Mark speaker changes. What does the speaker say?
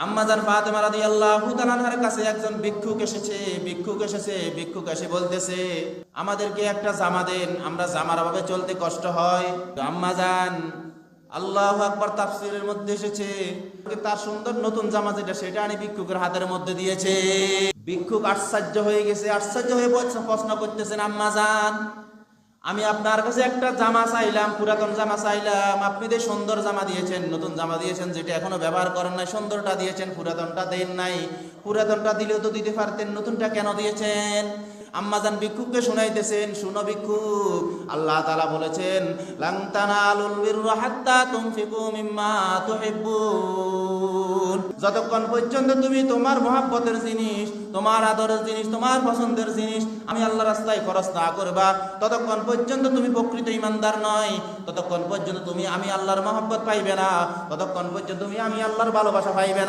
Speaker 1: আম্মা জান ফাতেমা রাদিয়াল্লাহু তাআলা আনহার কাছে একজন ভিক্ষুক ভিক্ষুক এসে বলতেছে, আমাদেরকে একটা জামা দেন, আমরা জামার অভাবে চলতে কষ্ট হয়। আম্মা জান, আল্লাহু আকবার, তাফসীরের মধ্যে এসেছে তার সুন্দর নতুন জামা যেটা, সেটা আনি ভিক্ষুকের হাতের মধ্যে দিয়েছে। ভিক্ষুক আশ্চর্য হয়ে গেছে, আশ্চর্য হয়ে প্রশ্ন করতেছেন, আম্মা জান, আমি আপনার কাছে একটা জামা চাইলাম, পুরাতন জামা চাইলাম, আপনি যে সুন্দর জামা দিয়েছেন, নতুন জামা দিয়েছেন, যেটা এখনো ব্যবহার করেন নাই, সুন্দরটা দিয়েছেন, পুরাতনটা দেন নাই। পুরাতনটা দিলেও তো দিতে পারতেন, নতুনটা কেন দিয়েছেন? আম্মাজান ভিক্ষুককে শুনাইতেছেন, শুনো ভিক্ষুক, আল্লাহ তাআলা বলেছেন, লান তানালুল বিররা হাত্তা তুনফিকু মিম্মা তুহিব্বুন। যতক্ষণ পর্যন্ত তুমি তোমার মহব্বতের জিনিস, তোমার আদরের জিনিস, তোমার পছন্দের জিনিস আমি আল্লাহর রাস্তায় খরচ না করবা, ততক্ষণ পর্যন্ত তুমি প্রকৃত ঈমানদার নয়। ততক্ষণ পর্যন্ত তুমি আমি আল্লাহর মহব্বত পাইবে না, ততক্ষণ পর্যন্ত তুমি আমি আল্লাহর ভালোবাসা পাইবে না।